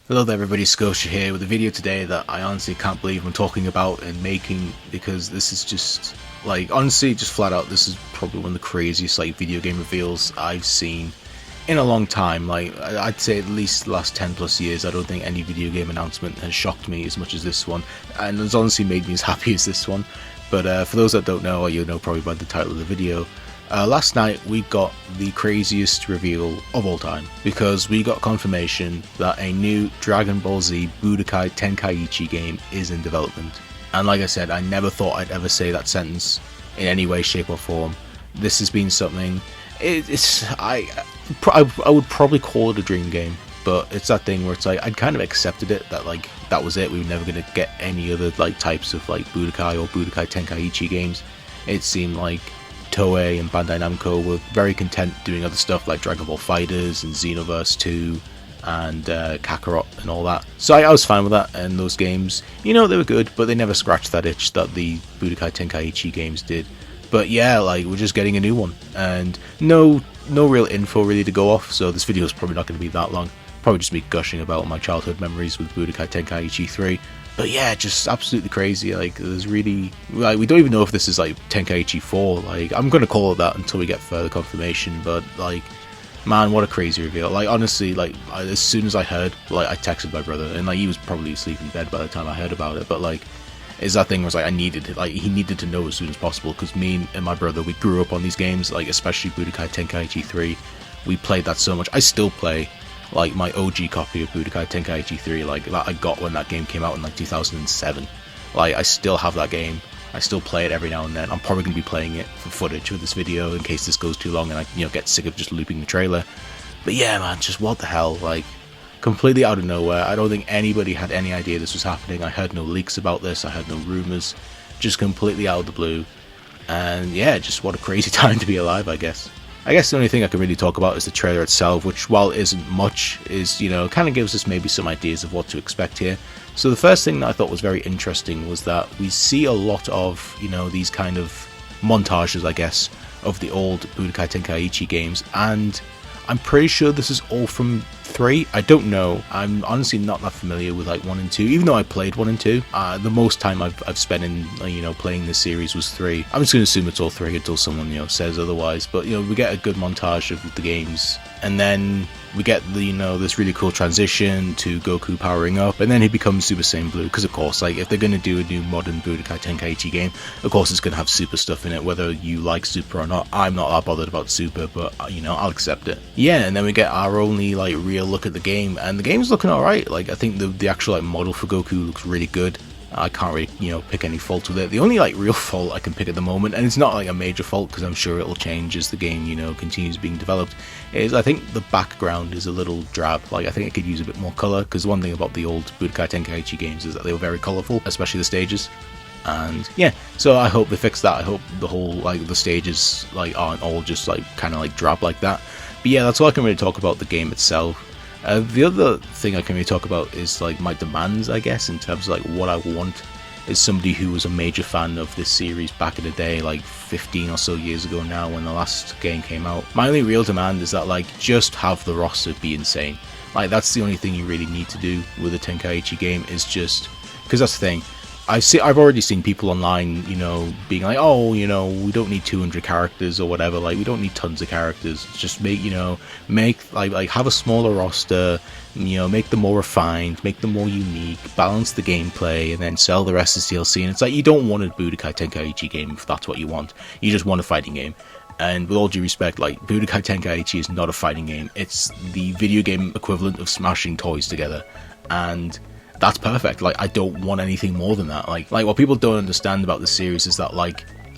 Hello there everybody, Scotia here with a video today that I honestly can't believe I'm talking about and making, because this is just, honestly, just flat out, this is probably one of the craziest, video game reveals I've seen in a long time. I'd say at least the last 10 plus years, I don't think any video game announcement has shocked me as much as this one, and has honestly made me as happy as this one. But for those that don't know, or you'll know probably by the title of the video, last night we got the craziest reveal of all time, because we got confirmation that a new Dragon Ball Z Budokai Tenkaichi game is in development. And like I said, I never thought I'd ever say that sentence in any way, shape or form. This has been something, I would probably call it a dream game, but it's that thing where it's like, I'd kind of accepted it, that that was it, we were never going to get any other types of Budokai or Budokai Tenkaichi games. It seemed like Toei and Bandai Namco were very content doing other stuff like Dragon Ball FighterZ and Xenoverse 2 and Kakarot and all that. So I was fine with that, and those games, they were good, but they never scratched that itch that the Budokai Tenkaichi games did. But yeah, we're just getting a new one, and no real info really to go off, so this video is probably not going to be that long. Probably just me gushing about my childhood memories with Budokai Tenkaichi 3. But yeah, just absolutely crazy. There's really, we don't even know if this is Tenkaichi 4. I'm gonna call it that until we get further confirmation. But man, what a crazy reveal. Honestly, as soon as I heard, I texted my brother, and he was probably asleep in bed by the time I heard about it. But is that thing was I needed it. He needed to know as soon as possible, because me and my brother, we grew up on these games. Especially Budokai Tenkaichi 3. We played that so much. I still play my OG copy of Budokai Tenkaichi 3, that I got when that game came out in 2007. I still have that game. I still play it every now and then. I'm probably going to be playing it for footage for this video in case this goes too long and I get sick of just looping the trailer. But yeah, man, just what the hell, completely out of nowhere. I don't think anybody had any idea this was happening. I heard no leaks about this, I heard no rumors, just completely out of the blue. And yeah, just what a crazy time to be alive, I guess. I guess the only thing I can really talk about is the trailer itself, which, while it isn't much, is, kind of gives us maybe some ideas of what to expect here. So the first thing that I thought was very interesting was that we see a lot of, these kind of montages, I guess, of the old Budokai Tenkaichi games, and I'm pretty sure this is all from 3. I don't know. I'm honestly not that familiar with 1 and 2, even though I played 1 and 2. The most time I've spent in playing this series was 3. I'm just going to assume it's all 3 until someone says otherwise. But we get a good montage of the games, and then we get the this really cool transition to Goku powering up, and then he becomes Super Saiyan Blue. Because of course, if they're going to do a new modern Budokai Tenkaichi game, of course it's going to have Super stuff in it, whether you like Super or not. I'm not that bothered about Super, but I'll accept it. Yeah, and then we get our only real look at the game, and the game's looking alright. I think the actual model for Goku looks really good. I can't really pick any fault with it. The only real fault I can pick at the moment, and it's not a major fault because I'm sure it'll change as the game continues being developed, is I think the background is a little drab. I think it could use a bit more colour, because one thing about the old Budokai Tenkaichi games is that they were very colourful, especially the stages. And yeah, so I hope they fix that. I hope the whole the stages aren't all just kind of drab like that. But yeah, that's all I can really talk about the game itself. The other thing I can really talk about is my demands, I guess, in terms of what I want. As somebody who was a major fan of this series back in the day, 15 or so years ago now, when the last game came out, my only real demand is that just have the roster be insane. That's the only thing you really need to do with a Tenkaichi game, is just, because that's the thing, I've already seen people online, being oh, we don't need 200 characters or whatever. We don't need tons of characters. Just make, have a smaller roster, make them more refined, make them more unique, balance the gameplay, and then sell the rest as DLC. And it's you don't want a Budokai Tenkaichi game if that's what you want. You just want a fighting game. And with all due respect, Budokai Tenkaichi is not a fighting game. It's the video game equivalent of smashing toys together. And that's perfect. I don't want anything more than that. What people don't understand about the series is that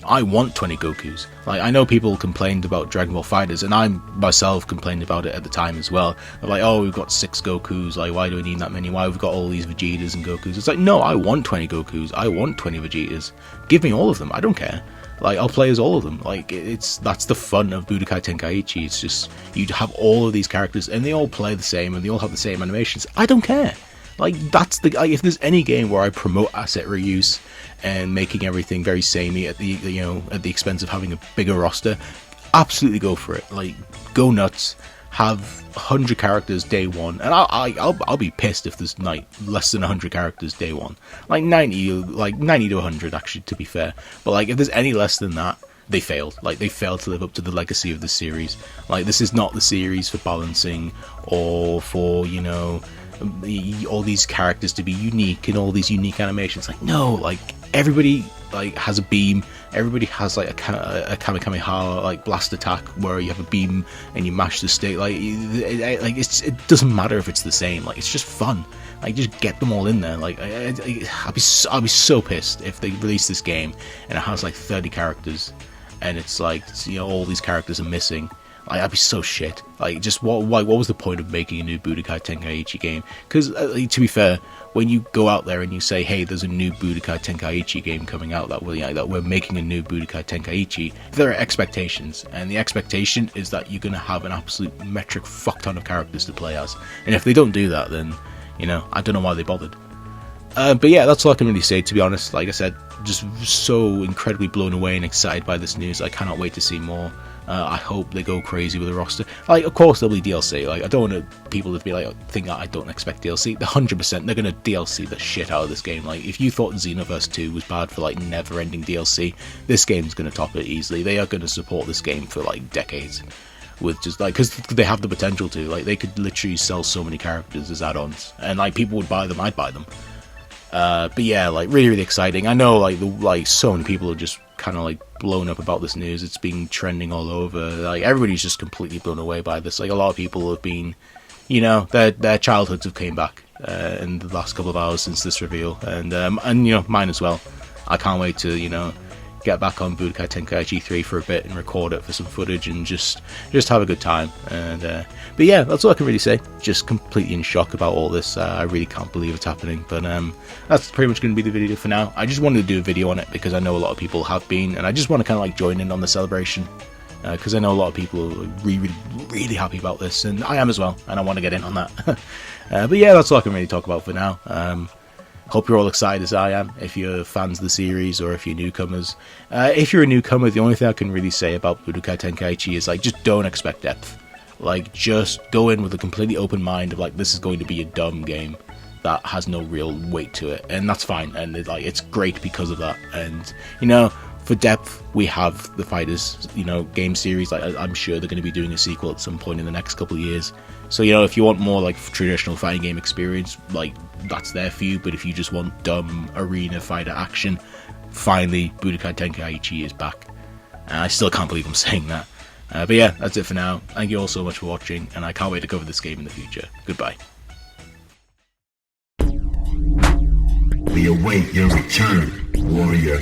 I want 20 Gokus. I know people complained about Dragon Ball FighterZ, and I myself complained about it at the time as well. Oh, we've got 6 Gokus, why do we need that many? Why have we got all these Vegetas and Gokus? It's no, I want 20 Gokus, I want 20 Vegetas. Give me all of them, I don't care. I'll play as all of them. That's the fun of Budokai Tenkaichi. It's just, you have all of these characters, and they all play the same, and they all have the same animations. I don't care. That's the if there's any game where I promote asset reuse and making everything very samey at the at the expense of having a bigger roster, absolutely go for it. Go nuts. have 100 characters day one, and I'll be pissed if there's like less than 100 characters day one, like 90 to 100 actually, to be fair. But like if there's any less than that, they failed. Like they failed to live up to the legacy of the series. Like this is not the series for balancing or for, you know, all these characters to be unique and all these unique animations. Like no, like everybody like has a beam, everybody has like a Kamehameha like blast attack where you have a beam and you mash the stick. Like it doesn't matter if it's the same. Like it's just fun. Like just get them all in there. Like I'll be so pissed if they release this game and it has like 30 characters and it's like, you know, all these characters are missing. Like, I'd be so shit. Like, just what was the point of making a new Budokai Tenkaichi game? Because, to be fair, when you go out there and you say, hey, there's a new Budokai Tenkaichi game coming out, that we're making a new Budokai Tenkaichi, there are expectations. And the expectation is that you're going to have an absolute metric fuck ton of characters to play as. And if they don't do that, then, you know, I don't know why they bothered. But yeah, that's all I can really say, to be honest. Like I said, just so incredibly blown away and excited by this news. I cannot wait to see more. I hope they go crazy with the roster. Like, of course there'll be DLC. Like, I don't want people to be like, think that I don't expect DLC. 100%, they're gonna DLC the shit out of this game. Like, if you thought Xenoverse 2 was bad for like never-ending DLC, this game's gonna top it easily. They are gonna support this game for like decades. With just like, because they have the potential to. Like, they could literally sell so many characters as add-ons, and like people would buy them. I'd buy them. But yeah, like really exciting. I know like so many people are just kind of like blown up about this news. It's been trending all over. Like everybody's just completely blown away by this. Like a lot of people have been, you know, their childhoods have came back in the last couple of hours since this reveal, and you know, mine as well. I can't wait to, you know, get back on Budokai Tenkaichi 3 for a bit and record it for some footage and just have a good time. And but yeah, that's all I can really say. Just completely in shock about all this. I really can't believe it's happening. But that's pretty much going to be the video for now. I just wanted to do a video on it because I know a lot of people have been, and I just want to kind of like join in on the celebration because I know a lot of people are really happy about this, and I am as well, and I want to get in on that. But yeah, that's all I can really talk about for now. Hope you're all excited as I am, if you're fans of the series or if you're newcomers. If you're a newcomer, the only thing I can really say about Budokai Tenkaichi is, like, just don't expect depth. Like, just go in with a completely open mind of, like, this is going to be a dumb game that has no real weight to it, and that's fine, and it's great because of that. And, you know, for depth, we have the Fighters, you know, game series. Like, I'm sure they're going to be doing a sequel at some point in the next couple of years. So, you know, if you want more, like, traditional fighting game experience, like, that's there for you. But if you just want dumb arena fighter action, finally, Budokai Tenkaichi is back. I still can't believe I'm saying that. But yeah, that's it for now. Thank you all so much for watching, and I can't wait to cover this game in the future. Goodbye. We await your return, warrior.